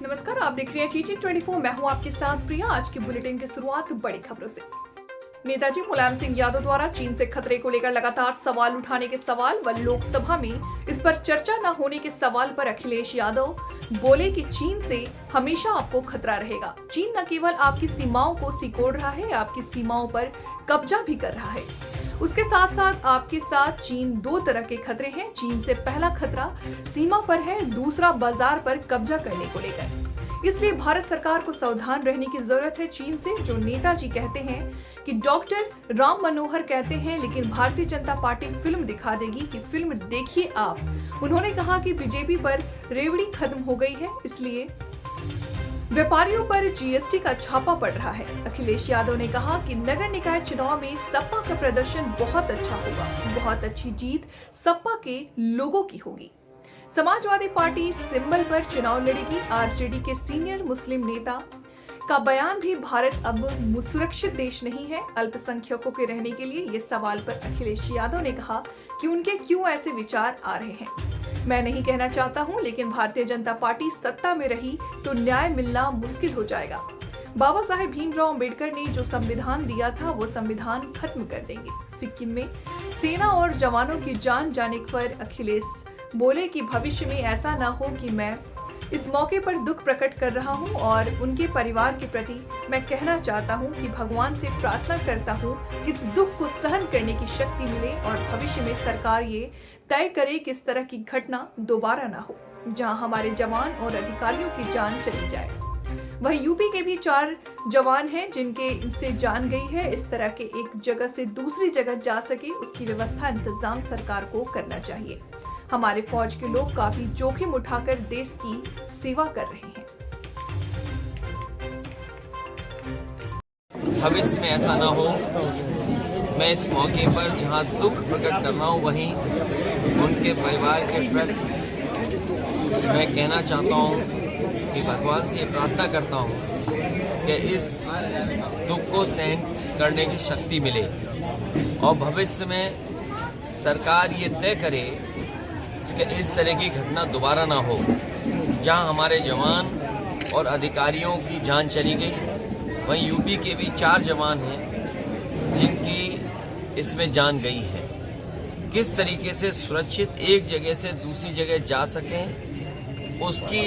नमस्कार, आप देख रहे हैं टीटी 24। मैं हूं आपके साथ प्रिया। आज की बुलेटिन की शुरुआत बड़ी खबरों से। नेताजी मुलायम सिंह यादव द्वारा चीन से खतरे को लेकर लगातार सवाल उठाने के सवाल व लोकसभा में इस पर चर्चा न होने के सवाल पर अखिलेश यादव बोले कि चीन से हमेशा आपको खतरा रहेगा। चीन न केवल आपकी सीमाओं को सिकोड़ रहा है, आपकी सीमाओं पर कब्जा भी कर रहा है। उसके साथ साथ आपके साथ चीन दो तरह के खतरे हैं। चीन से पहला खतरा सीमा पर है, दूसरा बाजार पर कब्जा करने को लेकर। इसलिए भारत सरकार को सावधान रहने की जरूरत है चीन से। जो नेताजी कहते हैं कि डॉक्टर राम मनोहर कहते हैं, लेकिन भारतीय जनता पार्टी फिल्म दिखा देगी कि फिल्म देखिए आप। उन्होंने कहा कि बीजेपी पर रेवड़ी खत्म हो गई है, इसलिए व्यापारियों पर जीएसटी का छापा पड़ रहा है। अखिलेश यादव ने कहा कि नगर निकाय चुनाव में सपा का प्रदर्शन बहुत अच्छा होगा, बहुत अच्छी जीत सपा के लोगों की होगी। समाजवादी पार्टी सिंबल पर चुनाव लड़ेगी। आरजेडी के सीनियर मुस्लिम नेता का बयान भी भारत अब सुरक्षित देश नहीं है अल्पसंख्यकों के रहने के लिए। ये सवाल पर अखिलेश यादव ने कहा कि उनके क्यों ऐसे विचार आ रहे हैं। मैं नहीं कहना चाहता हूं, लेकिन भारतीय जनता पार्टी सत्ता में रही तो न्याय मिलना मुश्किल हो जाएगा। बाबा साहेब भीमराव अंबेडकर ने जो संविधान दिया था वो संविधान खत्म कर देंगे। सिक्किम में सेना और जवानों की जान जाने पर अखिलेश बोले कि भविष्य में ऐसा ना हो कि मैं इस मौके पर दुख प्रकट कर रहा हूं और उनके परिवार के प्रति मैं कहना चाहता हूं कि भगवान से प्रार्थना करता हूं कि इस दुख को सहन करने की शक्ति मिले और भविष्य में सरकार ये तय करे कि इस तरह की घटना दोबारा ना हो जहां हमारे जवान और अधिकारियों की जान चली जाए। वहीं यूपी के भी 4 जवान हैं जिनके इनसे जान गई है। इस तरह के एक जगह से दूसरी जगह जा सके उसकी व्यवस्था इंतजाम सरकार को करना चाहिए। हमारे फौज के लोग काफी जोखिम उठाकर देश की सेवा कर रहे हैं। भविष्य में ऐसा ना हो, मैं इस मौके पर जहां दुख प्रकट कर रहा हूं वहीं उनके परिवार के प्रति मैं कहना चाहता हूं कि भगवान से ये प्रार्थना करता हूं कि इस दुख को सहन करने की शक्ति मिले और भविष्य में सरकार ये तय करे कि इस तरह की घटना दोबारा ना हो जहां हमारे जवान और अधिकारियों की जान चली गई। वहीं यूपी के भी 4 जवान हैं जिनकी इसमें जान गई है। किस तरीके से सुरक्षित एक जगह से दूसरी जगह जा सकें उसकी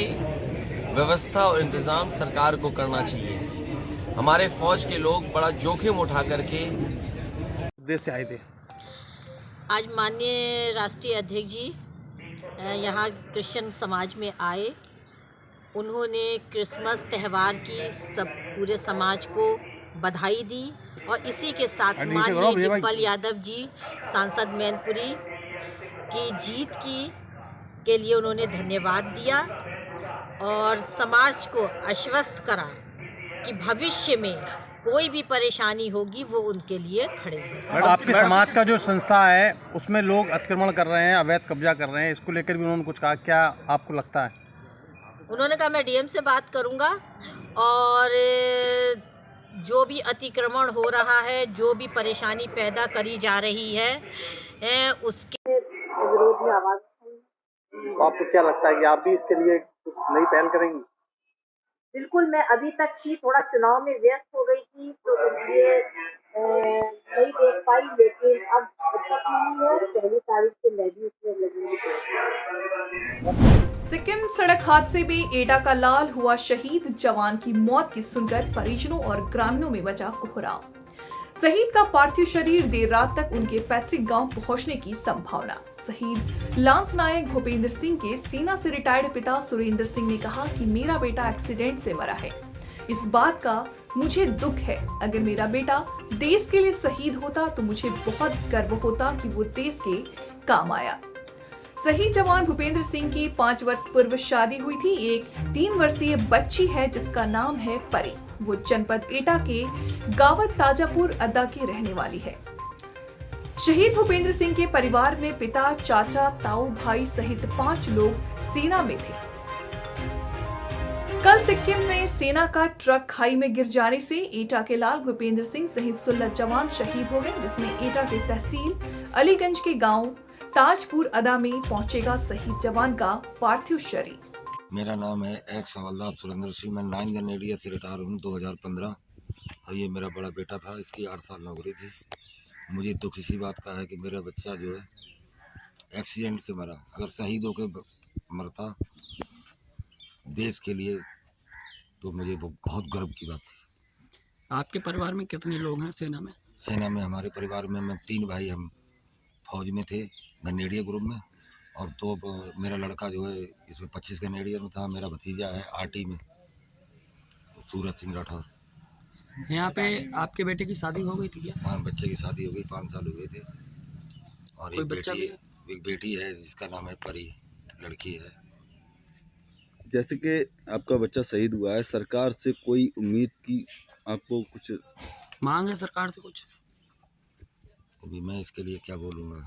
व्यवस्था और इंतज़ाम सरकार को करना चाहिए। हमारे फौज के लोग बड़ा जोखिम उठा करके देश से आए थे। आज माननीय राष्ट्रीय अध्यक्ष जी यहाँ क्रिश्चियन समाज में आए। उन्होंने क्रिसमस त्यौहार की सब पूरे समाज को बधाई दी और इसी के साथ माननीय डिम्पल यादव जी सांसद मैनपुरी की जीत के लिए उन्होंने धन्यवाद दिया और समाज को आश्वस्त करा कि भविष्य में कोई भी परेशानी होगी वो उनके लिए खड़े हैं। आपके समाज का जो संस्था है उसमें लोग अतिक्रमण कर रहे हैं, अवैध कब्जा कर रहे हैं, इसको लेकर भी उन्होंने कुछ कहा, क्या आपको लगता है? उन्होंने कहा मैं डीएम से बात करूंगा और जो भी अतिक्रमण हो रहा है, जो भी परेशानी पैदा करी जा रही है उसके विरोध में आवाज। तो आपको क्या लगता है कि आप भी इसके लिए कुछ नई पहल करेंगी? बिल्कुल, मैं अभी तक ही थोड़ा चुनाव में व्यस्त हो गई थी तो इसलिए नहीं देख पाई, लेकिन अब तक नहीं है। 1 तारीख से मैं भी इसमें लगूंगी। सिक्किम सड़क हादसे में एटा का लाल हुआ शहीद। जवान की मौत की सुनकर परिजनों और ग्रामीणों में मचा कोहराम। शहीद का पार्थिव शरीर देर रात तक उनके पैतृक गांव पहुंचने की संभावना। शहीद लांस नायक भूपेंद्र सिंह के सेना से रिटायर्ड पिता सुरेंद्र सिंह ने कहा कि मेरा बेटा एक्सीडेंट से मरा है। इस बात का मुझे दुख है। अगर मेरा बेटा देश के लिए शहीद होता तो मुझे बहुत गर्व होता कि वो देश के काम आया। शहीद जवान भूपेंद्र सिंह की 5 वर्ष पूर्व शादी हुई थी। एक 3 वर्षीय बच्ची है जिसका नाम है परी। वो जनपद एटा के गावत ताजापुर अड्डा की रहने वाली है। शहीद भूपेंद्र सिंह के परिवार में पिता, चाचा, ताऊ, भाई सहित 5 लोग सेना में थे। कल सिक्किम में सेना का ट्रक खाई में गिर जाने से एटा के लाल भूपेंद्र सिंह सहित 16 जवान शहीद हो गए, जिसमें एटा के तहसील अलीगंज के गांव ताजपुर अदा में पहुंचेगा शहीद जवान का पार्थिव शरीर। मेरा नाम है एक्स हवलदार सुरेंद्र सिंह। मैं 9 ग्रेनेडियर से रिटायर हूँ 2015 और ये मेरा बड़ा बेटा था, इसकी 8 साल नौकरी थी। मुझे दुख इसी बात का है कि मेरा बच्चा जो है एक्सीडेंट से मरा। अगर शहीद होकर मरता देश के लिए तो मुझे वो बहुत गर्व की बात थी। आपके परिवार में कितने लोग हैं सेना में? सेना में हमारे परिवार में मैं 3 भाई, हम फौज में थे ग्रेनेडियर ग्रुप में, और तो मेरा लड़का जो है इसमें 25 ग्रेनेडियर में था। मेरा भतीजा है आरटी में, सूरज सिंह राठौर। यहाँ पे आपके बेटे की शादी हो गई थी क्या? हाँ, बच्चे की शादी हो गई, 5 साल हुए थे। और कोई बच्चा भी है? एक बेटी है जिसका नाम है परी, लड़की है। जैसे कि आपका बच्चा शहीद हुआ है, सरकार से कोई उम्मीद की आपको कुछ मांग है सरकार से कुछ? अभी मैं इसके लिए क्या बोलूँगा,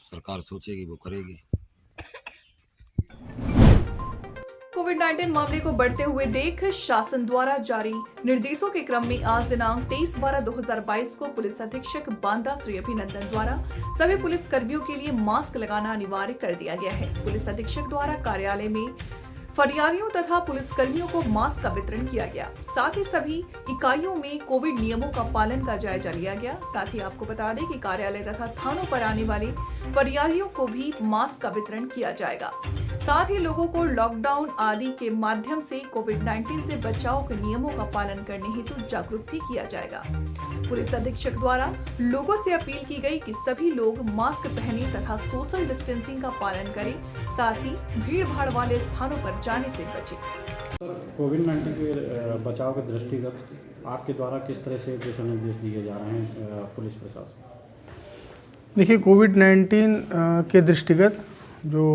सरकार सोचेगी वो करेगी। कोविड-19 मामले को बढ़ते हुए देख शासन द्वारा जारी निर्देशों के क्रम में आज दिनांक 23/12/2022 को पुलिस अधीक्षक बांदा श्री अभिनंदन द्वारा सभी पुलिस कर्मियों के लिए मास्क लगाना अनिवार्य कर दिया गया है। पुलिस अधीक्षक द्वारा कार्यालय में फरियादियों तथा पुलिसकर्मियों को मास्क का वितरण किया गया। साथ ही सभी इकाइयों में कोविड नियमों का पालन का जायजा लिया गया। साथ ही आपको बता दें कि कार्यालय तथा थानों पर आने वाले फरियादियों को भी मास्क का वितरण किया जाएगा। साथ ही लोगों को लॉकडाउन आदि के माध्यम से कोविड-19 से बचाव के नियमों का पालन करने हेतु जागरूक भी किया जाएगा। पुलिस अधीक्षक द्वारा लोगों से अपील की गई कि सभी लोग मास्क पहने तथा सोशल डिस्टेंसिंग का पालन करें, साथ ही भीड़ भाड़ वाले स्थानों पर जाने से बचें। कोविड-19 के बचाव के दृष्टिगत आपके द्वारा किस तरह से दिशा निर्देश दिए जा रहे हैं पुलिस प्रशासन? देखिए, कोविड-19 के दृष्टिगत जो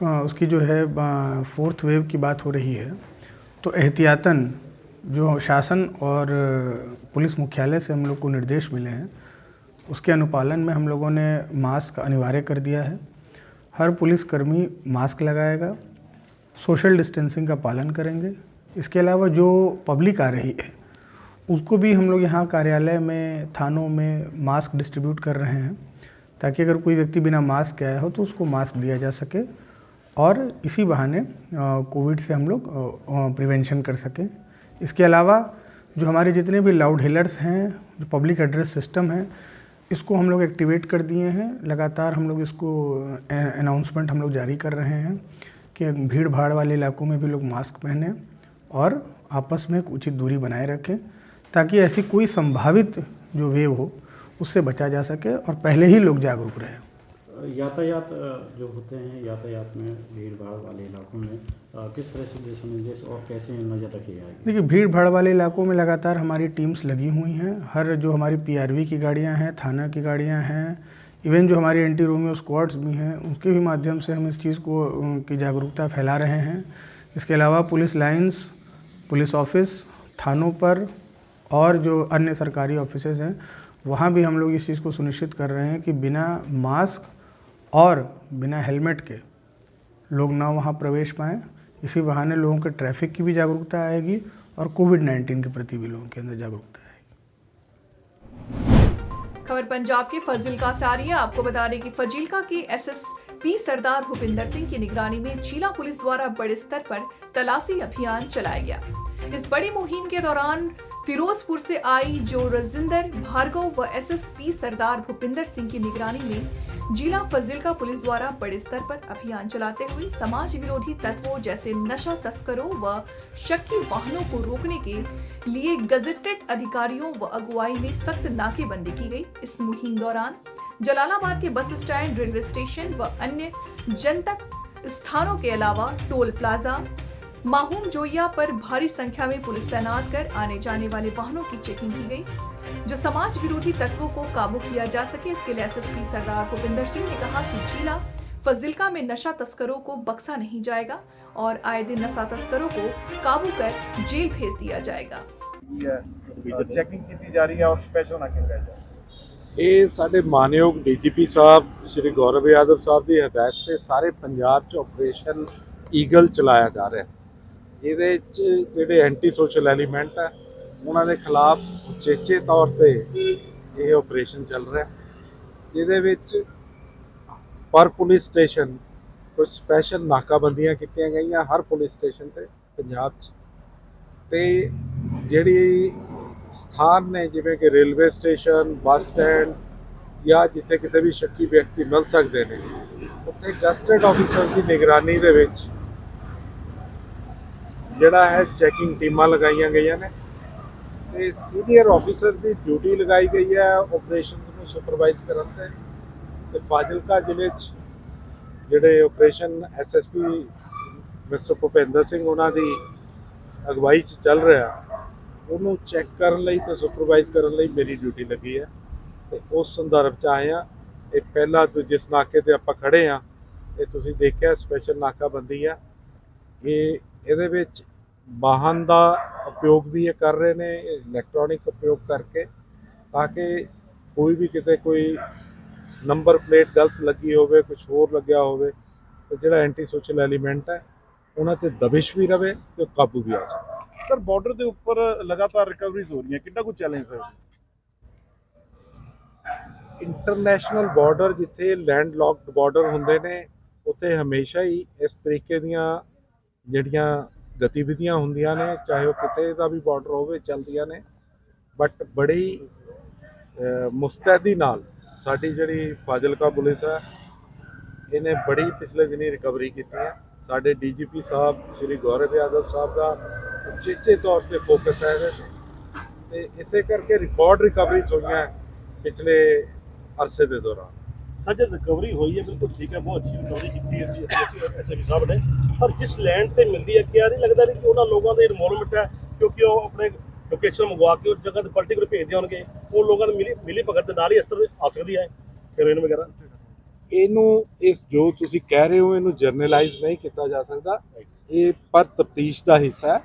उसकी जो है 4th वेव की बात हो रही है, तो एहतियातन जो शासन और पुलिस मुख्यालय से हम लोग को निर्देश मिले हैं, उसके अनुपालन में हम लोगों ने मास्क अनिवार्य कर दिया है। हर पुलिसकर्मी मास्क लगाएगा, सोशल डिस्टेंसिंग का पालन करेंगे। इसके अलावा जो पब्लिक आ रही है उसको भी हम लोग यहाँ कार्यालय में, थानों में मास्क डिस्ट्रीब्यूट कर रहे हैं, ताकि अगर कोई व्यक्ति बिना मास्क के आया हो तो उसको मास्क दिया जा सके और इसी बहाने कोविड से हम लोग प्रिवेंशन कर सकें। इसके अलावा जो हमारे जितने भी लाउड हेलर्स हैं, जो पब्लिक एड्रेस सिस्टम है, इसको हम लोग एक्टिवेट कर दिए हैं। लगातार हम लोग इसको अनाउंसमेंट हम लोग जारी कर रहे हैं कि भीड़ भाड़ वाले इलाकों में भी लोग मास्क पहने और आपस में उचित दूरी बनाए रखें, ताकि ऐसी कोई संभावित जो वेव हो उससे बचा जा सके और पहले ही लोग जागरूक रहें। यातायात जो होते हैं, यातायात में भीड़ भाड़ वाले इलाकों में किस तरह से दिशा निर्देश और कैसे नज़र रखी जाएगी? देखिए, भीड़ भाड़ वाले इलाकों में लगातार हमारी टीम्स लगी हुई हैं। हर जो हमारी PRV की गाड़ियां हैं, थाना की गाड़ियां हैं, इवन जो हमारी एंटी रोमियो स्क्वाड्स भी हैं, उनके भी माध्यम से हम इस चीज़ को की जागरूकता फैला रहे हैं। इसके अलावा पुलिस लाइन्स, पुलिस ऑफिस, थानों पर और जो अन्य सरकारी ऑफिसेज हैं, वहाँ भी हम लोग इस चीज़ को सुनिश्चित कर रहे हैं कि बिना मास्क और बिना हेलमेट के लोग ना वहाँ प्रवेश पाएँ। इसी बहाने लोगों के ट्रैफिक की भी जागरूकता आएगी और कोविड-19 के प्रति भी लोगों के अंदर जागरूकता आएगी। खबर पंजाब के फजीलका से आ रही है। आपको बता दें कि फजीलका के SSP सरदार भूपिंदर सिंह की निगरानी में जिला पुलिस द्वारा बड़े स्तर पर तलाशी अभियान चलाया गया। इस बड़ी मुहिम के दौरान फिरोजपुर से आई जो रजिंदर भार्गव व SSP सरदार भूपिंदर सिंह की निगरानी में जिला फजीलका पुलिस द्वारा बड़े स्तर पर अभियान चलाते हुए समाज विरोधी तत्वों जैसे नशा तस्करों व शक्की वाहनों को रोकने के लिए गजेटेड अधिकारियों व अगुवाई में सख्त नाकेबंदी की गई। इस मुहिम दौरान जलालाबाद के बस स्टैंड, रेलवे स्टेशन व अन्य जनतक स्थानों के अलावा टोल प्लाजा, माहूम जोइया पर भारी संख्या में पुलिस तैनात कर आने जाने वाले वाहनों की चेकिंग की गई। जो समाज विरोधी तत्वों को काबू किया जा सके, इसके लिए एसएसपी सरदार भूपिंदर सिंह ने कहा कि जिला फजिल्का में नशा तस्करों को बख्शा नहीं जाएगा और आए दिन नशा तस्करों को काबू कर जेल भेज दिया जाएगा। चेकिंग की जा रही है और स्पेशल नाके ਇਹ ਸਾਡੇ ਮਾਨਯੋਗ ਡੀਜੀਪੀ ਸਾਹਿਬ ਸ਼੍ਰੀ ਗੌਰਵ ਯਾਦਵ ਸਾਹਿਬ ਦੀ ਹਦਾਇਤ ਤੇ ਸਾਰੇ ਪੰਜਾਬ 'ਚ ਆਪਰੇਸ਼ਨ ਈਗਲ ਚਲਾਇਆ ਜਾ ਰਿਹਾ। ਇਹਦੇ 'ਚ ਜਿਹੜੇ ਐਂਟੀ ਸੋਸ਼ਲ ਐਲੀਮੈਂਟ ਆ ਉਹਨਾਂ ਦੇ ਖਿਲਾਫ ਉਚੇਚੇ ਤੌਰ ਤੇ ਇਹ ਆਪਰੇਸ਼ਨ ਚੱਲ ਰਿਹਾ, ਜਿਹਦੇ ਵਿੱਚ ਪਰ ਪੁਲਿਸ ਸਟੇਸ਼ਨ ਕੁਝ ਸਪੈਸ਼ਲ ਨਾਕਾਬੰਦੀਆਂ ਕੀਤੀਆਂ ਗਈਆਂ ਹਰ ਪੁਲਿਸ ਸਟੇਸ਼ਨ ਤੇ ਪੰਜਾਬ 'ਚ। ਤੇ ਜਿਹੜੀ ਸਥਾਨ ਨੇ ਜਿਵੇਂ ਕਿ ਰੇਲਵੇ ਸਟੇਸ਼ਨ, ਬੱਸ ਸਟੈਂਡ ਜਾਂ ਜਿੱਥੇ ਕਿਤੇ ਵੀ ਸ਼ੱਕੀ ਵਿਅਕਤੀ ਮਿਲ ਸਕਦੇ ਨੇ, ਉੱਥੇ ਗਸਟਡ ਆਫੀਸਰ ਦੀ ਨਿਗਰਾਨੀ ਦੇ ਵਿੱਚ ਜਿਹੜਾ ਹੈ ਚੈਕਿੰਗ ਟੀਮਾਂ ਲਗਾਈਆਂ ਗਈਆਂ ਨੇ ਤੇ ਸੀਨੀਅਰ ਆਫੀਸਰਸ ਦੀ ਡਿਊਟੀ ਲਗਾਈ ਗਈ ਹੈ ਆਪਰੇਸ਼ਨਸ ਨੂੰ ਸੁਪਰਵਾਈਜ਼ ਕਰਨ ਤੇ ਫਾਜ਼ਿਲਕਾ ਜ਼ਿਲ੍ਹੇ 'ਚ ਜਿਹੜੇ operation SSP mister Bhupinder Singh ਉਹਨਾਂ ਦੀ ਅਗਵਾਈ 'ਚ ਚੱਲ ਰਿਹਾ, ਉਹਨੂੰ ਚੈੱਕ ਕਰਨ ਲਈ ਤੇ ਸੁਪਰਵਾਈਜ਼ ਕਰਨ ਲਈ ਮੇਰੀ ਡਿਊਟੀ ਲੱਗੀ ਹੈ ਤੇ ਉਸ ਸੰਦਰਭ 'ਚ ਆਏ ਹਾਂ। ਇਹ ਪਹਿਲਾ ਜਿਸ ਨਾਕੇ ਤੇ ਆਪਾਂ ਖੜੇ ਹਾਂ, ਇਹ ਤੁਸੀਂ ਦੇਖਿਆ ਸਪੈਸ਼ਲ ਨਾਕਾਬੰਦੀ ਆ। ਇਹਦੇ ਵਿੱਚ ਵਾਹਨ ਦਾ ਉਪਯੋਗ ਵੀ ਇਹ ਕਰ ਰਹੇ ਨੇ, ਇਲੈਕਟ੍ਰੋਨਿਕ ਉਪਯੋਗ ਕਰਕੇ, ਤਾਂ ਕਿ ਕੋਈ ਵੀ ਕਿਤੇ ਕੋਈ ਨੰਬਰ ਪਲੇਟ ਗਲਤ ਲੱਗੀ ਹੋਵੇ, ਕੁਝ ਹੋਰ ਲੱਗਿਆ ਹੋਵੇ, ਤੇ ਜਿਹੜਾ ਐਂਟੀ ਸੋਸ਼ਲ ਐਲੀਮੈਂਟ ਹੈ ਉਹਨਾਂ 'ਤੇ ਦਬਿਸ਼ ਵੀ ਰਵੇ ਤੇ ਕਾਬੂ ਵੀ ਆ ਸਕੇ। ਸਰ ਬਾਰਡਰ ਦੇ ਉੱਪਰ ਲਗਾਤਾਰ ਰਿਕਵਰੀਜ਼ ਹੋ ਰਹੀਆਂ, ਕਿੰਨਾ ਕੁ ਚੈਲੰਜ ਹੈ? ਇੰਟਰਨੈਸ਼ਨਲ ਬਾਰਡਰ ਜਿੱਥੇ ਲੈਂਡ ਲੌਕਡ ਬਾਰਡਰ ਹੁੰਦੇ ਨੇ, ਉੱਥੇ ਹਮੇਸ਼ਾ ਹੀ ਇਸ ਤਰੀਕੇ ਦੀਆਂ ਜਿਹੜੀਆਂ ਗਤੀਵਿਧੀਆਂ ਹੁੰਦੀਆਂ ਨੇ, ਚਾਹੇ ਉਹ ਕਿਤੇ ਦਾ ਵੀ ਬਾਰਡਰ ਹੋਵੇ, ਚੱਲਦੀਆਂ ਨੇ। ਬਟ ਬੜੀ ਮੁਸਤੈਦੀ ਨਾਲ ਸਾਡੀ ਜਿਹੜੀ ਫਾਜ਼ਿਲਕਾ ਪੁਲਿਸ ਹੈ, ਇਹਨੇ ਬੜੀ ਪਿਛਲੇ ਦਿਨੀ ਰਿਕਵਰੀ ਕੀਤੀ ਹੈ। ਸਾਡੇ ਡੀਜੀਪੀ ਸਾਹਿਬ ਸ਼੍ਰੀ ਗੌਰਵ ਯਾਦਵ ਸਾਹਿਬ ਦਾ ਉਚੇਚੇ ਤੌਰ ਤੇ ਫੋਕਸ ਹੈ ਇਹਦੇ ਤੇ ਇਸੇ ਕਰਕੇ ਰਿਕਾਰਡ ਰਿਕਵਰੀਜ਼ ਹੋਈਆਂ ਪਿਛਲੇ ਅਰਸੇ ਦੇ ਦੌਰਾਨ। सर जो रिकवरी हुई है बिल्कुल ठीक है, बहुत अच्छी रिकवरी की है एसएसपी साहब ने। पर जिस लैंड से मिलती है, क्या नहीं लगता कि उन्होंने लोगों का इन्वॉल्वमेंट है, क्योंकि वो अपने लोकेशन मंगवा के उस जगह पर्टिकुलर भेजते होंगे, वो लोगों ने मिली भगत के नाल ही इस तरह आ सकती है हेरोइन वगैरह। ਇਹਨੂੰ ਇਸ ਜੋ ਤੁਸੀਂ ਕਹਿ ਰਹੇ ਹੋ, ਇਹਨੂੰ ਜਰਨਲਾਈਜ਼ ਨਹੀਂ ਕੀਤਾ ਜਾ ਸਕਦਾ। ਇਹ ਪਰ ਤਫਤੀਸ਼ ਦਾ ਹਿੱਸਾ ਹੈ,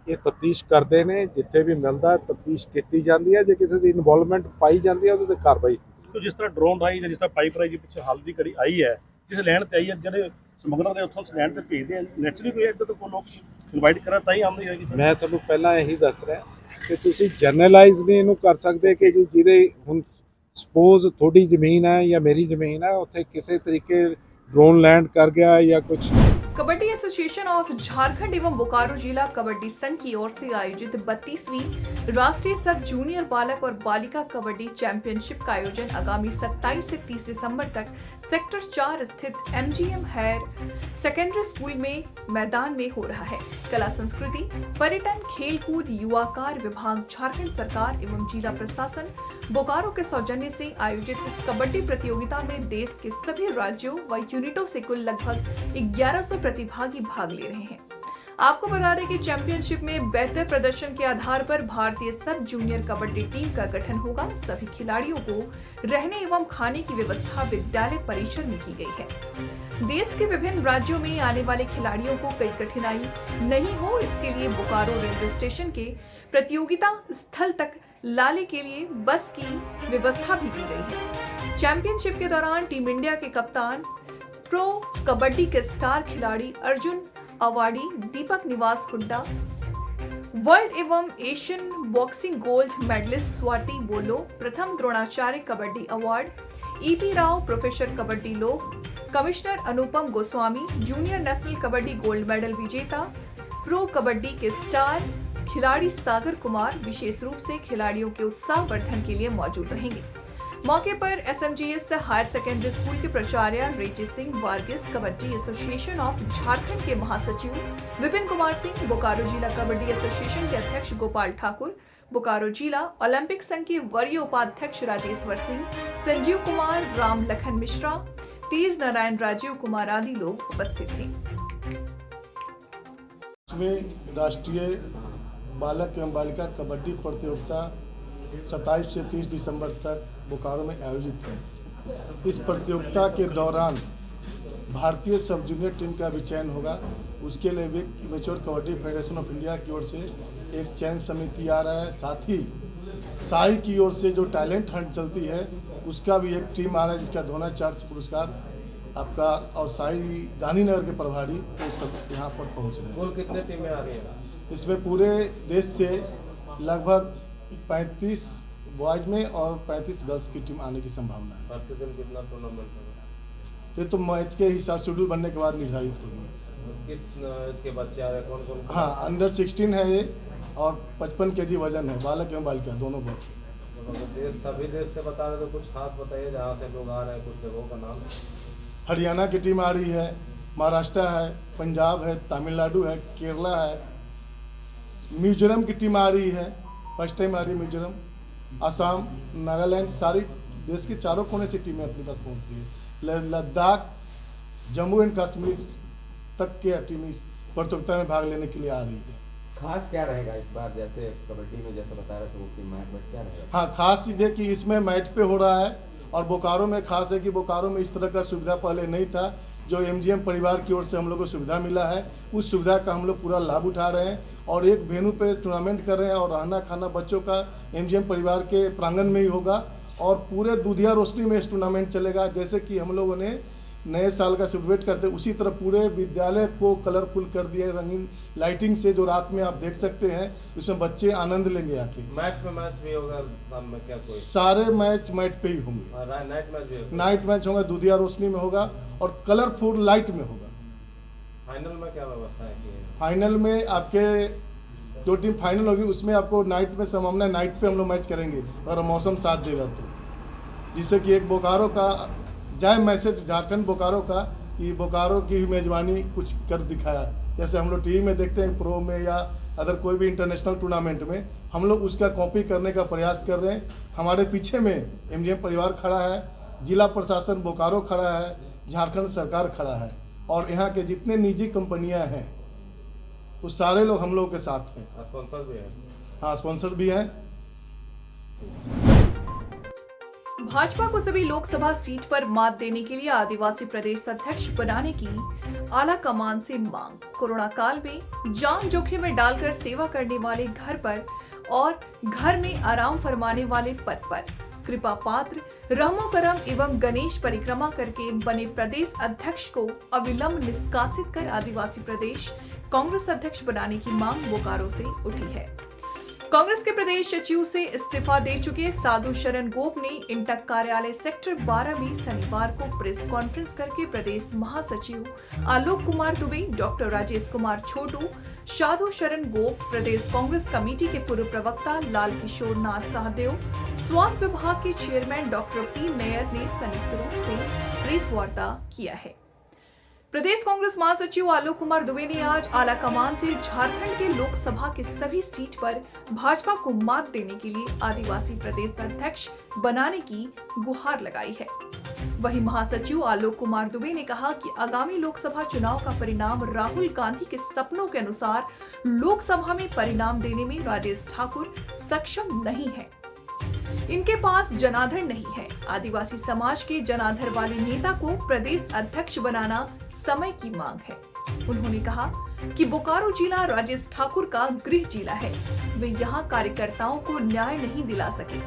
ਇਹ ਤਫਤੀਸ਼ ਕਰਦੇ ਨੇ, ਜਿੱਥੇ ਵੀ ਮਿਲਦਾ ਤਫਤੀਸ਼ ਕੀਤੀ ਜਾਂਦੀ ਹੈ। ਜੇ ਕਿਸੇ ਦੀ ਇਨਵੋਲਵਮੈਂਟ ਪਾਈ ਜਾਂਦੀ ਹੈ, ਉਹਦੇ 'ਤੇ ਕਾਰਵਾਈ। तो जिस तरह ड्रोन आई या जिस तरह पाइप आई पिछले हाल की कड़ी आई है, जिस लैंड से आई है, जो ਸਮਗਲਰ ਨੇ ਉੱਥੋਂ ਲੈਂਡ ਤੇ ਭੇਜਦੇ ਆ, ਨੈਚੁਰਲੀ ਕੋਈ ਇੱਦਾਂ ਤਾਂ ਕੋਈ ਲੋਕ ਇਨਵਾਈਟ ਕਰਾਂ ਤਾਂ ਹੀ ਆਮਦੀ ਹੋਏਗੀ। ਮੈਂ ਤੁਹਾਨੂੰ ਪਹਿਲਾਂ ਇਹੀ ਦੱਸ ਰਿਹਾ ਕਿ ਤੁਸੀਂ ਜਰਨਲਾਈਜ਼ ਨਹੀਂ ਇਹਨੂੰ ਕਰ ਸਕਦੇ ਕਿ ਜੀ ਜਿਹਦੇ ਹੁਣ ਸਪੋਜ਼ ਤੁਹਾਡੀ ਜ਼ਮੀਨ ਹੈ ਜਾਂ ਮੇਰੀ ਜ਼ਮੀਨ ਹੈ, ਉੱਥੇ ਕਿਸੇ ਤਰੀਕੇ ड्रोन लैंड कर गया या कुछ। कबड्डी एसोसिएशन ऑफ झारखंड एवं बोकारो जिला कबड्डी संघ की ओर से आयोजित 32वीं राष्ट्रीय सब जूनियर बालक और बालिका कबड्डी चैंपियनशिप का आयोजन आगामी 27 से 30 दिसंबर तक सेक्टर 4 स्थित MGM हायर सेकेंडरी स्कूल में मैदान में हो रहा है। कला संस्कृति, पर्यटन, खेलकूद, युवा कार्य विभाग, झारखंड सरकार एवं जिला प्रशासन बोकारो के सौजन्य से आयोजित इस कबड्डी प्रतियोगिता में देश के सभी राज्यों व यूनिटों से कुल लगभग 1100 प्रतिभागी भाग ले रहे हैं। आपको बता दें कि चैंपियनशिप में बेहतर प्रदर्शन के आधार पर भारतीय सब जूनियर कबड्डी टीम का गठन होगा। सभी खिलाड़ियों को रहने एवं खाने की व्यवस्था विद्यालय परिसर में की गई है। देश के विभिन्न राज्यों में आने वाले खिलाड़ियों को कोई कठिनाई नहीं हो, इसके लिए बोकारो रेलवे स्टेशन के प्रतियोगिता स्थल तक लाने के लिए बस की व्यवस्था भी की गई है। चैंपियनशिप के दौरान टीम इंडिया के कप्तान, प्रो कबड्डी के स्टार खिलाड़ी अर्जुन अवार्डी दीपक निवास हुड्डा, वर्ल्ड एवं Asian boxing gold medallist Swati बोलो, प्रथम Dronacharya kabaddi award EP Rao professor kabaddi लोक, commissioner Anupam Goswami, junior national kabaddi gold medal विजेता, प्रो कबड्डी के स्टार खिलाड़ी सागर कुमार विशेष रूप से खिलाड़ियों के उत्साह वर्धन के लिए मौजूद रहेंगे। मौके पर SMGS हायर सेकेंडरी स्कूल के प्राचार्य रेजी सिंह वार्गिस, कबड्डी एसोसिएशन ऑफ झारखंड के महासचिव विपिन कुमार सिंह, बोकारो जिला कबड्डी एसोसिएशन के अध्यक्ष गोपाल ठाकुर, बोकारो जिला ओलंपिक संघ के वरीय उपाध्यक्ष राजेश्वर सिंह, संजीव कुमार, राम लखन मिश्रा, तेज नारायण, राजीव कुमार आदि लोग उपस्थित थे। 21वीं राष्ट्रीय बालक एवं बालिका कबड्डी प्रतियोगिता 27 से 30 दिसंबर तक बोकारो में आयोजित है। इस प्रतियोगिता के दौरान भारतीय सब जूनियर टीम का भी चयन होगा। उसके लिए भी mature kabaddi federation of India की ओर से एक चयन समिति आ रहा है। साथ ही साई की ओर से जो टैलेंट हंट चलती है उसका भी एक टीम आ रहा है, जिसका द्रोणाचार्य पुरस्कार आपका और साई गांधीनगर के प्रभारी वो सब यहाँ पर पहुँच रहे हैं। कुल कितने टीमें आ रही हैं? इसमें पूरे देश से लगभग 35 बॉयज में और 35 गर्ल्स की टीम आने की संभावना है। प्रतिदिन कितना टूर्नामेंट होगा? ये तो मैच के हिसाब शेड्यूल बनने के बाद निर्धारित होगी। इसके बच्चे आ रहे कौन कौन? हाँ, अंडर 16 है ये और 55 kg वजन है, बालक एवं बालिका दोनों बच्चे। सभी देश से बता रहे तो कुछ खास बताइए जहाँ से लोग आ रहे हैं, कुछ जगहों का नाम। हरियाणा की टीम आ रही है, महाराष्ट्र है, पंजाब है, तमिलनाडु है, केरला है, मिजोरम की टीम आ रही है, फर्स्ट टाइम आ रही है मिजोरम, असम, नागालैंड, सारी देश के चारों कोने से टीमें अपने पास पहुँच रही है। लद्दाख, जम्मू एंड कश्मीर तक के टीम इस प्रतियोगिता में भाग लेने के लिए आ रही है। खास क्या रहेगा इस बार, जैसे कबड्डी में जैसे बता रहे थे वो कि मैच क्या रहेगा? हाँ, खास चीज़ है कि इसमें मैट पे हो रहा है और बोकारो में खास है कि बोकारो में इस तरह का सुविधा पहले नहीं था। जो एमजीएम परिवार की ओर से हम लोग को सुविधा मिला है, उस सुविधा का हम लोग पूरा लाभ उठा रहे हैं और एक वेन्यू पे टूर्नामेंट कर रहे हैं और रहना खाना बच्चों का एमजीएम परिवार के प्रांगण में ही होगा और पूरे दूधिया रोशनी में इस टूर्नामेंट चलेगा। जैसे कि हम लोगों ने नए साल का सेलिब्रेट करते उसी तरह पूरे विद्यालय को कलरफुल कर दिया, रंगीन लाइटिंग से, जो रात में आप देख सकते हैं, इसमें बच्चे आनंद लेंगे आके। मैच भी होगा में क्या कोई? सारे मैच पे ही होंगे। नाइट मैच भी? नाइट मैच होगा, दूधिया रोशनी में होगा और कलरफुल लाइट में होगा। फाइनल में क्या व्यवस्था है? फाइनल में आपके जो टीम फाइनल होगी उसमें आपको नाइट में संभावना, नाइट पे हम लोग मैच करेंगे अगर मौसम साथ देगा तो, जिससे कि एक बोकारो का जाए मैसेज झारखंड बोकारो का कि बोकारो की मेजबानी कुछ कर दिखाया। जैसे हम लोग टीवी में देखते हैं, प्रो में या अदर कोई भी इंटरनेशनल टूर्नामेंट में, हम लोग उसका कॉपी करने का प्रयास कर रहे हैं। हमारे पीछे में एमजीएम परिवार खड़ा है, जिला प्रशासन बोकारो खड़ा है, झारखंड सरकार खड़ा है और यहाँ के जितने निजी कंपनियाँ हैं तो सारे लोग हम लोग के साथ हैं। स्पॉन्सर भी है? हाँ, स्पॉन्सर भी हैं। भाजपा को सभी लोकसभा सीट पर मात देने के लिए आदिवासी प्रदेश अध्यक्ष बनाने की आला कमान से मांग। कोरोना काल में जान जोखिम में डालकर सेवा करने वाले घर पर और घर में आराम फरमाने वाले पद पर कृपा पात्र रहमो करम एवं गणेश परिक्रमा करके बने प्रदेश अध्यक्ष को अविलंब निष्कासित कर आदिवासी प्रदेश कांग्रेस अध्यक्ष बनाने की मांग बोकारो से उठी है। कांग्रेस के प्रदेश सचिव से इस्तीफा दे चुके साधु शरण गोप ने इंटक कार्यालय सेक्टर 12 में शनिवार को प्रेस कॉन्फ्रेंस करके प्रदेश महासचिव आलोक कुमार दुबे, डॉक्टर राजेश कुमार छोटू, साधु शरण गोप, प्रदेश कांग्रेस कमेटी के पूर्व प्रवक्ता लाल किशोर नाथ सहदेव, स्वास्थ्य विभाग के चेयरमैन डॉक्टर पी मेयर ने संयुक्त रूप से प्रेस वार्ता किया है। प्रदेश कांग्रेस महासचिव आलोक कुमार दुबे ने आज आला कमान से झारखंड के लोकसभा के सभी सीट पर भाजपा को मात देने के लिए आदिवासी प्रदेश अध्यक्ष बनाने की गुहार लगाई है। वहीं महासचिव आलोक कुमार दुबे ने कहा कि आगामी लोकसभा चुनाव का परिणाम राहुल गांधी के सपनों के अनुसार लोकसभा में परिणाम देने में राजेश ठाकुर सक्षम नहीं है। इनके पास जनाधार नहीं है। आदिवासी समाज के जनाधार वाले नेता को प्रदेश अध्यक्ष बनाना समय की मांग है। उन्होंने कहा कि बोकारो जिला राजेश ठाकुर का गृह जिला है। वे यहाँ कार्यकर्ताओं को न्याय नहीं दिला सके।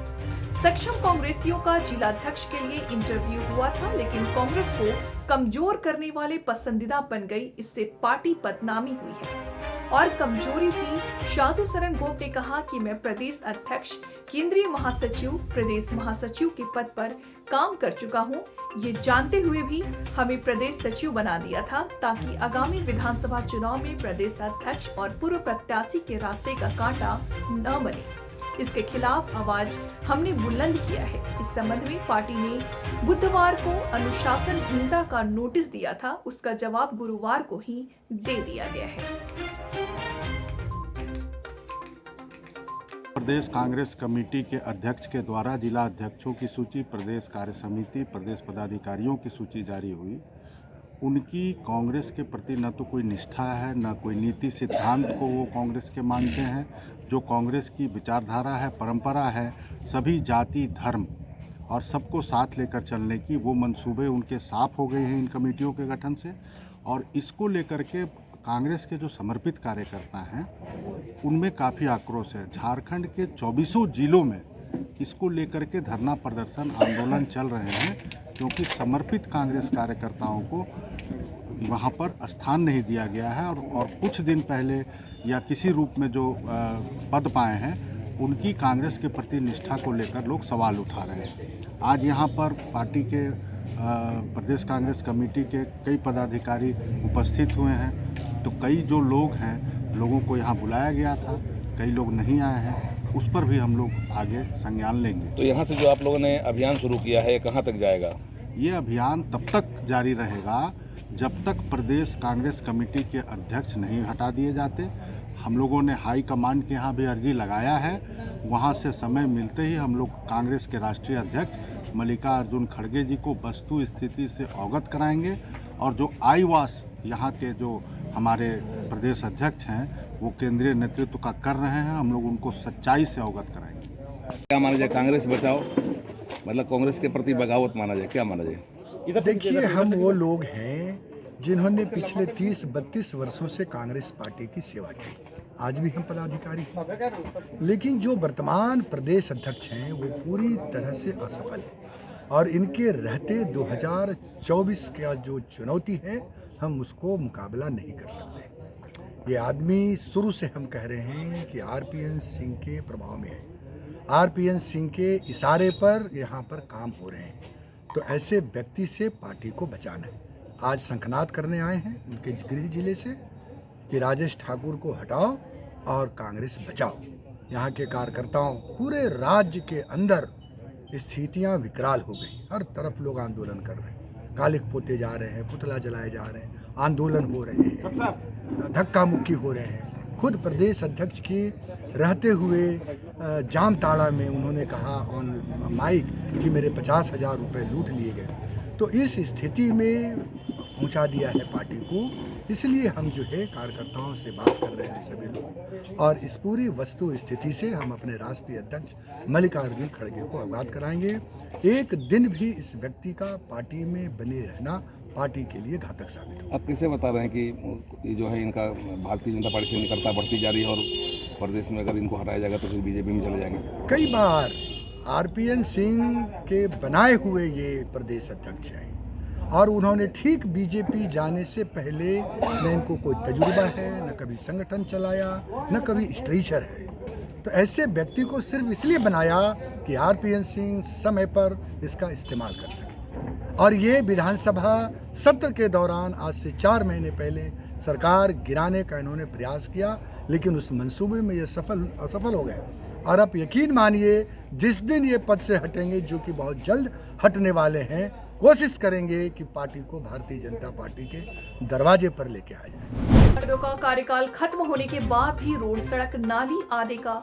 सक्षम कांग्रेसियों का जिलाध्यक्ष के लिए इंटरव्यू हुआ था, लेकिन कांग्रेस को कमजोर करने वाले पसंदीदा बन गई। इससे पार्टी बदनामी हुई है और कमजोरी थी। साधु शरण गोप ने कहा कि मैं प्रदेश अध्यक्ष, केंद्रीय महासचिव, प्रदेश महासचिव के पद पर काम कर चुका हूं। ये जानते हुए भी हमें प्रदेश सचिव बना दिया था ताकि आगामी विधानसभा चुनाव में प्रदेश अध्यक्ष और पूर्व प्रत्याशी के रास्ते का कांटा न बने। इसके खिलाफ आवाज हमने बुलंद किया है। इस संबंध में पार्टी ने बुधवार को अनुशासनहीनता का नोटिस दिया था, उसका जवाब गुरुवार को ही दे दिया गया है। प्रदेश कांग्रेस कमेटी के अध्यक्ष के द्वारा जिला अध्यक्षों की सूची, प्रदेश कार्य समिति, प्रदेश पदाधिकारियों की सूची जारी हुई। उनकी कांग्रेस के प्रति न तो कोई निष्ठा है, न कोई नीति सिद्धांत को वो कांग्रेस के मानते हैं। जो कांग्रेस की विचारधारा है, परंपरा है, सभी जाति धर्म और सबको साथ लेकर चलने की, वो मंसूबे उनके साफ हो गए हैं इन कमेटियों के गठन से। और इसको लेकर के कांग्रेस के जो समर्पित कार्यकर्ता हैं उनमें काफ़ी आक्रोश है। झारखंड के 24 जिलों में इसको लेकर के धरना प्रदर्शन आंदोलन चल रहे हैं, क्योंकि समर्पित कांग्रेस कार्यकर्ताओं को वहाँ पर स्थान नहीं दिया गया है। और कुछ दिन पहले या किसी रूप में जो पद पाए हैं उनकी कांग्रेस के प्रति निष्ठा को लेकर लोग सवाल उठा रहे हैं। आज यहाँ पर पार्टी के प्रदेश कांग्रेस कमेटी के कई पदाधिकारी उपस्थित हुए हैं। तो कई जो लोग हैं, लोगों को यहाँ बुलाया गया था, कई लोग नहीं आए हैं, उस पर भी हम लोग आगे संज्ञान लेंगे। तो यहाँ से जो आप लोगों ने अभियान शुरू किया है, कहाँ तक जाएगा? ये अभियान तब तक जारी रहेगा जब तक प्रदेश कांग्रेस कमेटी के अध्यक्ष नहीं हटा दिए जाते। हम लोगों ने हाई कमांड के यहाँ भी अर्जी लगाया है, वहाँ से समय मिलते ही हम लोग कांग्रेस के राष्ट्रीय अध्यक्ष मल्लिकार्जुन खड़गे जी को वस्तु स्थिति से अवगत कराएंगे। और जो आईवास यहाँ के जो हमारे प्रदेश अध्यक्ष हैं वो केंद्रीय नेतृत्व का कर रहे हैं, हम लोग उनको सच्चाई से अवगत कराएंगे। क्या माना जाए, कांग्रेस बचाओ मतलब कांग्रेस के प्रति बगावत माना जाए, क्या माना जाए? देखिए, हम वो लोग हैं जिन्होंने पिछले 30-32 वर्षों से कांग्रेस पार्टी की सेवा की। आज भी हम पदाधिकारी हैं, लेकिन जो वर्तमान प्रदेश अध्यक्ष हैं वो पूरी तरह से असफल है। और इनके रहते 2024 का जो चुनौती है, हम उसको मुकाबला नहीं कर सकते। ये आदमी शुरू से हम कह रहे हैं कि आरपीएन सिंह के प्रभाव में है, आरपीएन सिंह के इशारे पर यहाँ पर काम हो रहे हैं। तो ऐसे व्यक्ति से पार्टी को बचाना है। आज शंखनाद करने आए हैं उनके गृह जिले से कि राजेश ठाकुर को हटाओ और कांग्रेस बचाओ। यहाँ के कार्यकर्ताओं, पूरे राज्य के अंदर स्थितियाँ विकराल हो गई। हर तरफ लोग आंदोलन कर रहे हैं, कालिक पोते जा रहे हैं, पुतला जलाए जा रहे हैं, आंदोलन हो रहे हैं, धक्का मुक्की हो रहे हैं। खुद प्रदेश अध्यक्ष के रहते हुए जामताड़ा में उन्होंने कहा ऑन माइक कि मेरे 50,000 रुपये लूट लिए गए। तो इस स्थिति में पहुंचा दिया है पार्टी को। इसलिए हम जो है कार्यकर्ताओं से बात कर रहे हैं सभी लोग, और इस पूरी वस्तु स्थिति से हम अपने राष्ट्रीय अध्यक्ष मल्लिकार्जुन खड़गे को अवगत कराएंगे। एक दिन भी इस व्यक्ति का पार्टी में बने रहना पार्टी के लिए घातक साबित हो। आप किसे बता रहे हैं कि ये जो है इनका भारतीय जनता पार्टी से निकलता बढ़ती जा रही है और प्रदेश में अगर इनको हटाया जाएगा तो फिर बीजेपी में चले जाएंगे? कई बार आरपीएन सिंह के बनाए हुए ये प्रदेश अध्यक्ष हैं और उन्होंने ठीक बीजेपी जाने से पहले न इनको कोई तजुर्बा है, न कभी संगठन चलाया, न कभी स्ट्रेचर है। तो ऐसे व्यक्ति को सिर्फ इसलिए बनाया कि आरपीएन सिंह समय पर इसका इस्तेमाल कर सके। और ये विधानसभा सत्र के दौरान आज से 4 महीने पहले सरकार गिराने का इन्होंने प्रयास किया, लेकिन उस मंसूबे में ये असफल हो गए। और आप यकीन मानिए, जिस दिन ये पद से हटेंगे, जो कि बहुत जल्द हटने वाले हैं, कोशिश करेंगे कि पार्टी को भारतीय जनता पार्टी के दरवाजे पर लेके आ जाए। पार्टियों का कार्यकाल खत्म होने के बाद भी रोड, सड़क, नाली आदि का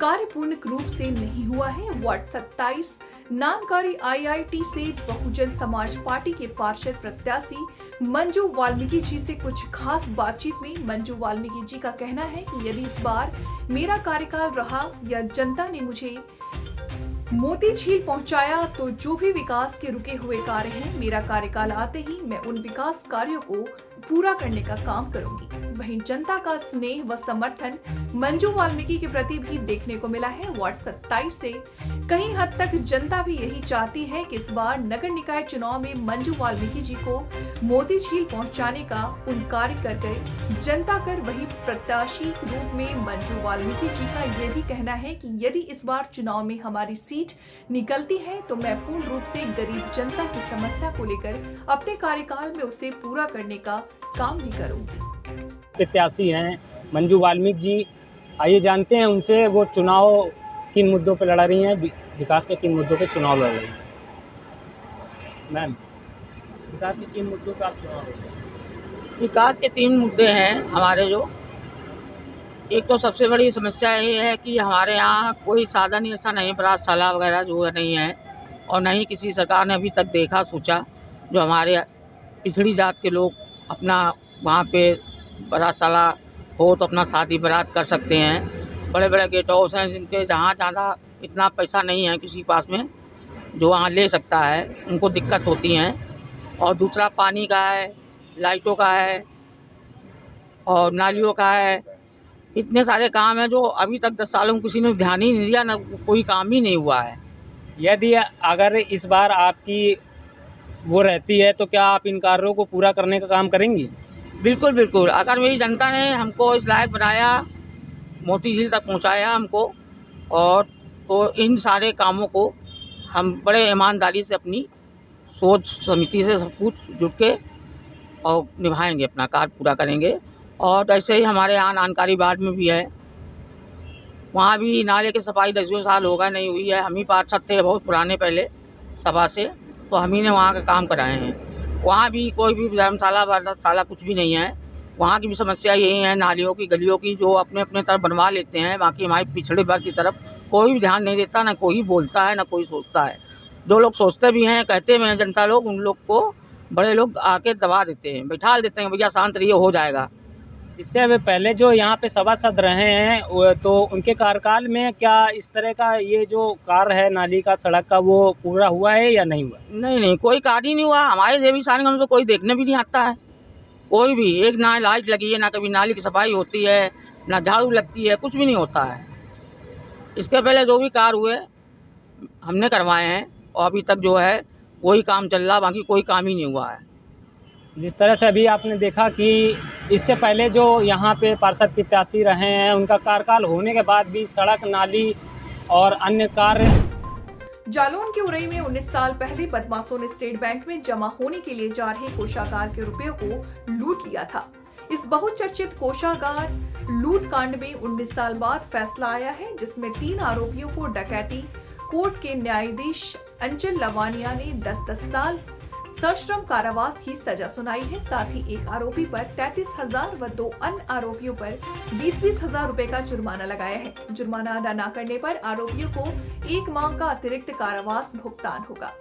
कार्य पूर्ण रूप से नहीं हुआ है। वार्ड 27 नामकारी आईआईटी से बहुजन समाज पार्टी के पार्षद प्रत्याशी मंजू वाल्मीकि जी से कुछ खास बातचीत में मंजू वाल्मीकि जी का कहना है कि यदि इस बार मेरा कार्यकाल रहा या जनता ने मुझे मोतीझील पहुंचाया तो जो भी विकास के रुके हुए कार्य हैं, मेरा कार्यकाल आते ही मैं उन विकास कार्यों को पूरा करने का काम करूंगी। वहीं जनता का स्नेह व समर्थन मंजू वाल्मीकि के प्रति भी देखने को मिला है। वार्ड 27 से कहीं हद तक जनता भी यही चाहती है कि इस बार नगर निकाय चुनाव में मंजू वाल्मीकि जी को मोतीझील पहुंचाने का उन कार्य कर गए जनता कर। वही प्रत्याशी रूप में मंजू वाल्मीकि जी का ये भी कहना है कि यदि इस बार चुनाव में हमारी सीट निकलती है तो मैं पूर्ण रूप से गरीब जनता की समस्या को लेकर अपने कार्यकाल में उसे पूरा करने का काम भी करूंगी। प्रत्याशी हैं मंजू वाल्मीकि जी, आइए जानते हैं उनसे वो चुनाव किन मुद्दों पर लड़ा रही हैं, विकास के किन मुद्दों पे चुनाव लड़ रही हैं। मैम, विकास के किन मुद्दों पर आप चुनाव लड़ रही हैं? विकास के 3 मुद्दे हैं हमारे। जो एक तो सबसे बड़ी समस्या ये है कि हमारे यहाँ कोई साधन ऐसा नहीं, प्रयोगशाला वगैरह जो है नहीं है, और नहीं किसी सरकार ने अभी तक देखा सोचा जो हमारे पिछड़ी जात के लोग अपना वहाँ पे बारातशाला हो तो अपना शादी बारात कर सकते हैं। बड़े बड़े गेट हाउस हैं जिनके जहाँ ज़्यादा इतना पैसा नहीं है किसी के पास में जो वहाँ ले सकता है, उनको दिक्कत होती हैं। और दूसरा पानी का है, लाइटों का है और नालियों का है। इतने सारे काम हैं जो अभी तक 10 सालों में किसी ने ध्यान ही नहीं दिया, ना कोई काम ही नहीं हुआ है। यदि अगर इस बार आपकी वो रहती है तो क्या आप इन कार्यों को पूरा करने का काम करेंगी? बिल्कुल बिल्कुल। अगर मेरी जनता ने हमको इस लायक बनाया, मोती झील तक पहुंचाया हमको, और तो इन सारे कामों को हम बड़े ईमानदारी से अपनी सोच समिति से सब कुछ जुट के और निभाएंगे, अपना कार्य पूरा करेंगे। और ऐसे ही हमारे यहाँ नानकारी वार्ड में भी है, वहाँ भी नाले की सफाई 10 साल हो गए नहीं हुई है। हम ही पार्षद थे बहुत पुराने पहले सभा से, तो हम ही ने वहाँ का काम कराए हैं। वहाँ भी कोई भी धर्मशाला वर्धशाला कुछ भी नहीं है। वहाँ की भी समस्या यही है, नालियों की गलियों की, जो अपने अपने तरफ बनवा लेते हैं। बाकी हमारे पिछड़े वर्ग की तरफ कोई भी ध्यान नहीं देता, ना कोई बोलता है, ना कोई सोचता है। जो लोग सोचते भी हैं, कहते भी हैं जनता लोग, उन लोग को बड़े लोग आके दबा देते हैं, बैठा देते हैं, भैया शांत रहिए, हो जाएगा। इससे अभी पहले जो यहाँ पे सभासद रहे हैं तो उनके कार्यकाल में क्या इस तरह का ये जो कार्य है नाली का, सड़क का, वो पूरा हुआ है या नहीं हुआ? नहीं, कोई कार्य ही नहीं हुआ। हमारे देवी सारंग में तो कोई देखने भी नहीं आता है, कोई भी। एक ना लाइट लगी है, ना कभी नाली की सफाई होती है, ना झाड़ू लगती है, कुछ भी नहीं होता है। इसके पहले जो भी कार्य हुए हमने करवाए हैं, और अभी तक जो है वही काम चल रहा, बाकी कोई काम ही नहीं हुआ है। जिस तरह से अभी आपने देखा कि इससे पहले जो यहाँ पे पार्षद प्रत्याशी रहे हैं, उनका कार्यकाल होने के बाद भी सड़क, नाली और अन्य कार्य। जालौन के उरई में 19 साल पहले बदमाशों ने स्टेट बैंक में जमा होने के लिए जा रहे कोषागार के रुपयों को लूट लिया था। इस बहुचर्चित कोषागार लूट कांड में 19 साल बाद फैसला आया है, जिसमें 3 आरोपियों को डकैती कोर्ट के न्यायाधीश अंचल लवानिया ने 10-10 साल सश्रम कारावास की सजा सुनाई है। साथ ही एक आरोपी पर 33,000 व 2 अन्य आरोपियों पर 20-20 हजार रुपए का जुर्माना लगाया है। जुर्माना अदा न करने पर आरोपियों को 1 माह का अतिरिक्त कारावास भुगतान होगा।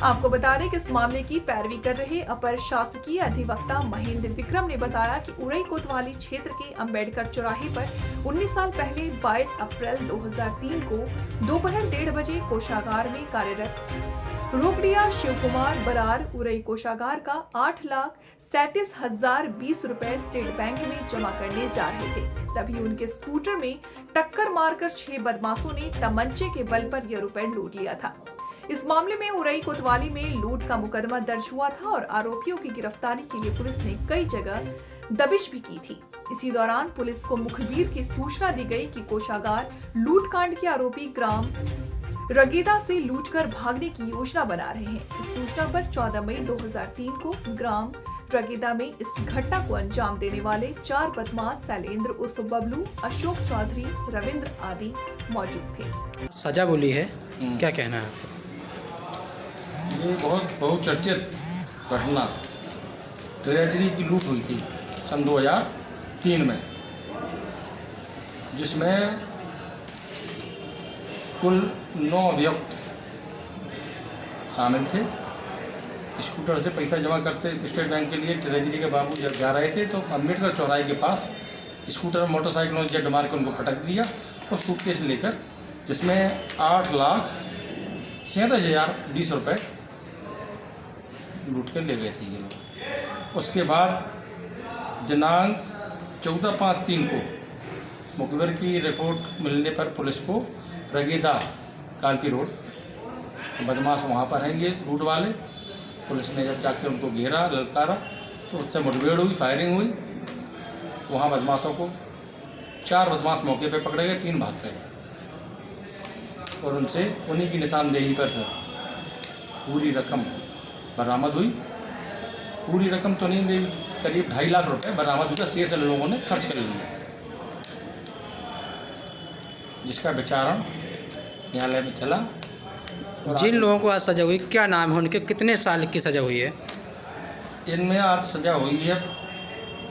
आपको बता दें कि इस मामले की पैरवी कर रहे अपर शासकीय अधिवक्ता महेंद्र विक्रम ने बताया कि उरई कोतवाली क्षेत्र के अंबेडकर चौराहे पर 19 साल पहले 22 अप्रैल 2003 को दोपहर 1:30 बजे कोषागार में कार्यरत रोकड़िया शिव कुमार बरार उरई कोषागार का 8,37,020 रुपए स्टेट बैंक में जमा करने जा रहे थे। तभी उनके स्कूटर में टक्कर मारकर 6 बदमाशों ने तमंचे के बल पर यह रुपए लूट लिया था। इस मामले में उरई कोतवाली में लूट का मुकदमा दर्ज हुआ था और आरोपियों की गिरफ्तारी के लिए पुलिस ने कई जगह दबिश भी की थी। इसी दौरान पुलिस को मुखबिर की सूचना दी गई कि कोषागार लूटकांड के आरोपी ग्राम रगेदा से लूटकर भागने की योजना बना रहे हैं। इस सूचना पर 14 मई 2003 को ग्राम रगेदा में इस घटना को अंजाम देने वाले 4 बदमाश शैलेंद्र उर्फ बबलू, अशोक चौधरी, रविंद्र आदि मौजूद थे। सजा बोली है, क्या कहना है आपको? ये बहुत बहुचर्चित घटना ट्रेजरी की लूट हुई थी सन 2003 में, जिसमें कुल 9 अभियुक्त शामिल थे। स्कूटर से पैसा जमा करते स्टेट बैंक के लिए ट्रेजरी के बाबू जब जा रहे थे तो अम्बेडकर चौराहे के पास स्कूटर और मोटरसाइकिलों से जड़ मार के उनको पटक दिया और सूटकेस लेकर, जिसमें 8,37,020 रुपये लूट कर ले गए थे ये लोग। उसके बाद दिनांक 14/5/3 को मुखबिर की रिपोर्ट मिलने पर पुलिस को रगेदा कालपी रोड बदमाश वहाँ पर हैं ये लूट वाले, पुलिस ने जब जाकर उनको घेरा, ललकारा तो उससे मुठभेड़ हुई, फायरिंग हुई। वहाँ बदमाशों को 4 बदमाश मौके पे पकड़े गए, 3 भाग गए और उनसे उन्हीं की निशानदेही पर पूरी रकम बरामद हुई। पूरी रकम तो नहीं ली, करीब 2.5 लाख रुपए बरामद हुआ। शेष लोगों ने खर्च कर लिया, जिसका विचारण न्यायालय में चला। जिन लोगों को आज सजा हुई, क्या नाम है उनके, कितने साल की सजा हुई है? इनमें आज सजा हुई है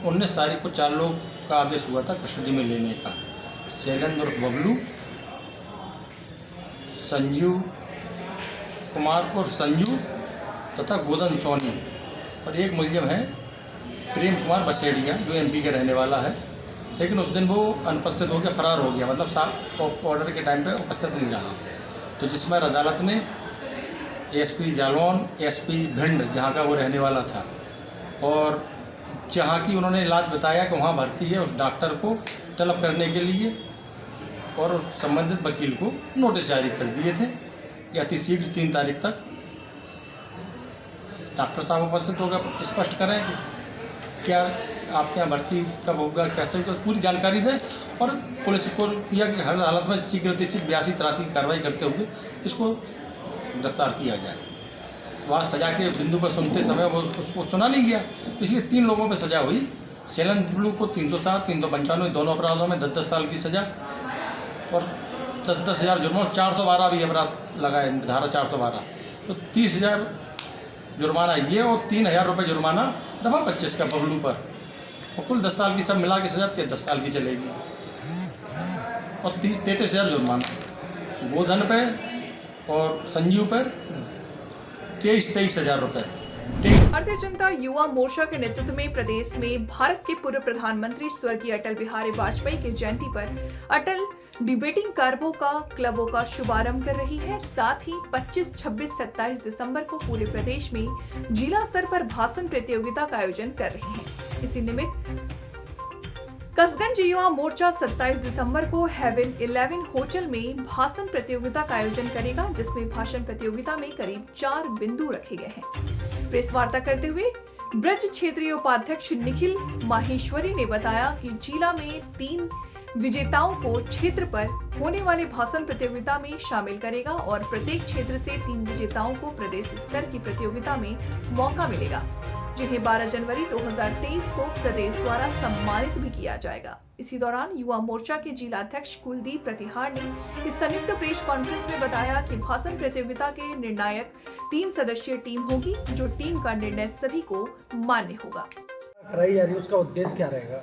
19 तारीख को 4 लोग का आदेश हुआ था कस्टडी में लेने का। शैलेंद्र उर्फ बबलू, संजीव कुमार उर्फ संजू तथा गोदन सोनी और एक मुलजिम है प्रेम कुमार बसेड़िया जो एमपी के रहने वाला है, लेकिन उस दिन वो अनुपस्थित होकर फरार हो गया, मतलब ऑर्डर के टाइम पे उपस्थित नहीं रहा। तो जिसमें अदालत ने एसपी जालौन, एसपी भिंड जहाँ का वो रहने वाला था और जहाँ की उन्होंने इलाज बताया कि वहाँ भर्ती है, उस डॉक्टर को तलब करने के लिए और उस संबंधित वकील को नोटिस जारी कर दिए थे कि अतिशीघ्र 3 तारीख तक डॉक्टर साहब उपस्थित होकर स्पष्ट करें कि क्या आपके यहाँ भर्ती कब होगा, कैसे होगा, पूरी जानकारी दें और पुलिस को किया कि हर हालत में शीघ्र 82-83 की कार्रवाई करते हुए इसको गिरफ्तार किया जाए। वहाँ सजा के बिंदु पर सुनते समय वो उसको सुना नहीं गया, इसलिए 3 लोगों पर सजा हुई। शैलन ब्लू को 307, 395 दोनों अपराधों में 10-10 साल की सजा और 10-10 हज़ार जुर्माना, 412 भी अपराध लगा है धारा 412, तो 30,000 जुर्माना ये और 3,000 रुपये जुर्माना दफा 25 का बबलू पर, और कुल 10 साल की सब मिला के सजा 10 साल की चलेगी और 33,000 जुर्माना गोधन पे और संजीव पर 23 हज़ार रुपये। भारतीय जनता युवा मोर्चा के नेतृत्व में प्रदेश में भारत के पूर्व प्रधानमंत्री स्वर्गीय अटल बिहारी वाजपेयी की जयंती पर अटल डिबेटिंग क्लबों का शुभारंभ कर रही है। साथ ही 25, 26, 27 दिसंबर को पूरे प्रदेश में जिला स्तर पर भाषण प्रतियोगिता का आयोजन कर रही है। इसी निमित्त कसगंज युवा मोर्चा 27 दिसंबर को हेवन 11 होटल में भाषण प्रतियोगिता का आयोजन करेगा, जिसमें भाषण प्रतियोगिता में करीब 4 बिंदु रखे गए हैं। प्रेस वार्ता करते हुए ब्रज क्षेत्रीय उपाध्यक्ष निखिल माहेश्वरी ने बताया कि जिला में 3 विजेताओं को क्षेत्र पर होने वाले भाषण प्रतियोगिता में शामिल करेगा और प्रत्येक क्षेत्र से 3 विजेताओं को प्रदेश स्तर की प्रतियोगिता में मौका मिलेगा, जिन्हें 12 जनवरी 2023 को प्रदेश द्वारा सम्मानित भी किया जाएगा। इसी दौरान युवा मोर्चा के जिलाध्यक्ष कुलदीप प्रतिहार ने इस संयुक्त प्रेस कॉन्फ्रेंस में बताया कि भाषण प्रतियोगिता के निर्णायक 3 सदस्यीय टीम होगी, जो टीम का निर्णय सभी को मान्य होगा। कराई जा रही है, उसका उद्देश्य क्या रहेगा?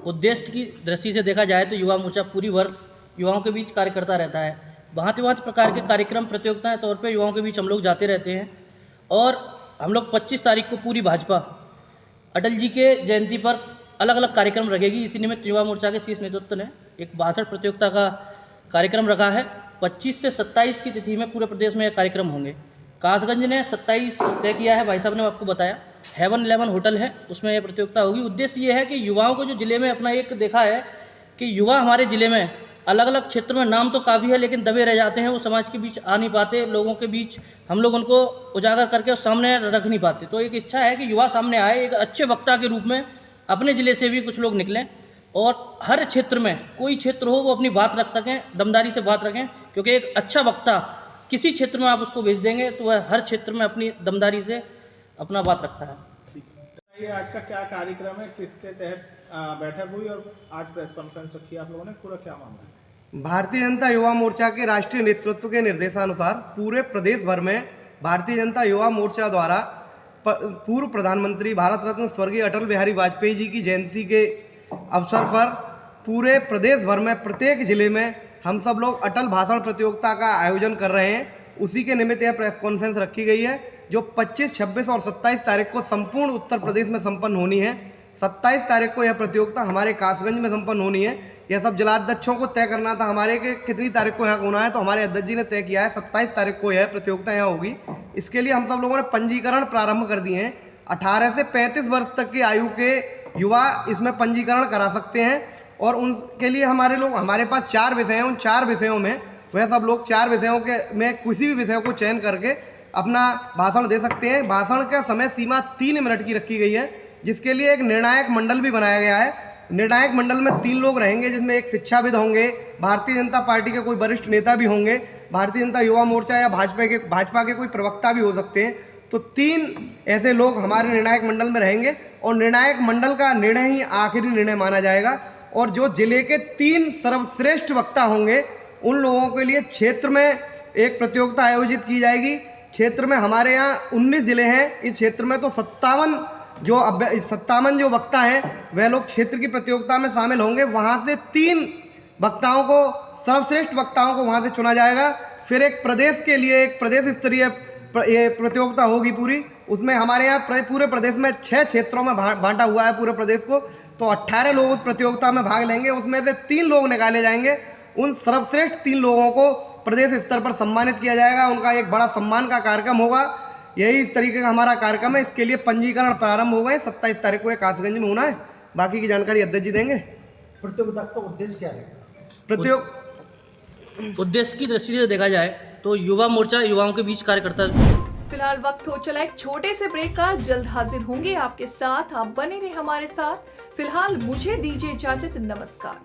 उद्देश्य की दृष्टि से देखा जाए तो युवा मोर्चा पूरी वर्ष युवाओं के बीच कार्य करता रहता है। भांति प्रकार के कार्यक्रम प्रतियोगिताएं तौर पे युवाओं के बीच हम लोग जाते रहते हैं और हम लोग 25 तारीख को पूरी भाजपा अटल जी के जयंती पर अलग अलग कार्यक्रम रखेगी। इसी निमित्त युवा मोर्चा के शीर्ष नेतृत्व ने एक भाषण प्रतियोगिता का कार्यक्रम रखा है। 25 से 27 की तिथि में पूरे प्रदेश में कार्यक्रम होंगे। कासगंज ने 27 तय किया है, भाई साहब ने आपको बताया। हेवन 11 होटल है, उसमें यह प्रतियोगिता होगी। उद्देश्य ये है कि युवाओं को जो जिले में अपना एक देखा है कि युवा हमारे ज़िले में अलग अलग क्षेत्र में नाम तो काफ़ी है, लेकिन दबे रह जाते हैं, वो समाज के बीच आ नहीं पाते, लोगों के बीच हम लोग उनको उजागर करके सामने रख नहीं पाते। तो एक इच्छा है कि युवा सामने आए, एक अच्छे वक्ता के रूप में अपने ज़िले से भी कुछ लोग निकलें और हर क्षेत्र में कोई क्षेत्र हो वो अपनी बात रख सकें, दमदारी से बात रखें, क्योंकि एक अच्छा वक्ता किसी क्षेत्र में आप उसको भेज देंगे तो वह हर क्षेत्र में अपनी दमदारी से अपना बात रखता है। ये आज का क्या कार्यक्रम है, किसके तहत बैठक हुई और आज प्रेस कॉन्फ्रेंस रखी आप लोगों ने, पूरा क्या मामला है? भारतीय जनता युवा मोर्चा के राष्ट्रीय नेतृत्व के निर्देशानुसार पूरे प्रदेश भर में भारतीय जनता युवा मोर्चा द्वारा पूर्व प्रधानमंत्री भारत रत्न स्वर्गीय अटल बिहारी वाजपेयी जी की जयंती के अवसर पर पूरे प्रदेश भर में प्रत्येक जिले में हम सब लोग अटल भाषण प्रतियोगिता का आयोजन कर रहे हैं। उसी के निमित्त यह प्रेस कॉन्फ्रेंस रखी गई है, जो 25, 26 और 27 तारीख को संपूर्ण उत्तर प्रदेश में संपन्न होनी है। 27 तारीख को यह प्रतियोगिता हमारे कासगंज में संपन्न होनी है। यह सब जिलाध्यक्षों को तय करना था हमारे के कितनी तारीख को यहाँ होना है, तो हमारे अध्यक्ष जी ने तय किया है 27 तारीख को यह प्रतियोगिता यहाँ होगी। इसके लिए हम सब लोगों ने पंजीकरण प्रारंभ कर दिए हैं। 18 से 35 वर्ष तक की आयु के युवा इसमें पंजीकरण करा सकते हैं और उनके लिए हमारे पास 4 विषय हैं। उन 4 विषयों में वह सब लोग 4 विषयों के में किसी भी विषय को चयन करके अपना भाषण दे सकते हैं। भाषण का समय सीमा 3 मिनट की रखी गई है, जिसके लिए एक निर्णायक मंडल भी बनाया गया है। निर्णायक मंडल में 3 लोग रहेंगे, जिसमें एक शिक्षाविद होंगे, भारतीय जनता पार्टी के कोई वरिष्ठ नेता भी होंगे, भारतीय जनता युवा मोर्चा या भाजपा के कोई प्रवक्ता भी हो सकते हैं। तो 3 ऐसे लोग हमारे निर्णायक मंडल में रहेंगे और निर्णायक मंडल का निर्णय ही आखिरी निर्णय माना जाएगा। और जो जिले के 3 सर्वश्रेष्ठ वक्ता होंगे उन लोगों के लिए क्षेत्र में एक प्रतियोगिता आयोजित की जाएगी। क्षेत्र में हमारे यहाँ 19 जिले हैं, इस क्षेत्र में तो 57 जो वक्ता हैं वह लोग क्षेत्र की प्रतियोगिता में शामिल होंगे। वहाँ से 3 वक्ताओं को, सर्वश्रेष्ठ वक्ताओं को वहाँ से चुना जाएगा। फिर एक प्रदेश के लिए एक प्रदेश स्तरीय प्रतियोगिता होगी पूरी, उसमें हमारे यहाँ पूरे प्रदेश में 6 क्षेत्रों में बांटा हुआ है पूरे प्रदेश को। तो 18 लोग उस प्रतियोगिता में भाग लेंगे, उसमें से 3 लोग निकाले जाएंगे। उन सर्वश्रेष्ठ 3 लोगों को प्रदेश स्तर पर सम्मानित किया जाएगा। उनका एक बड़ा सम्मान का कार्यक्रम होगा। यही इस तरीके का हमारा कार्यक्रम है। इसके लिए पंजीकरण प्रारंभ हो गए। 27 तारीख को कासगंज में होना है। बाकी की जानकारी अध्यक्ष जी देंगे। प्रतियोगिता का उद्देश्य क्या है? उद्देश्य की दृष्टि से देखा जाए तो युवा मोर्चा युवाओं के बीच कार्य करता है। फिलहाल वक्त हो चला एक छोटे से ब्रेक का। जल्द हाजिर होंगे आपके साथ, आप बने रहे हमारे साथ। फिलहाल मुझे दीजिए इजाजत, नमस्कार।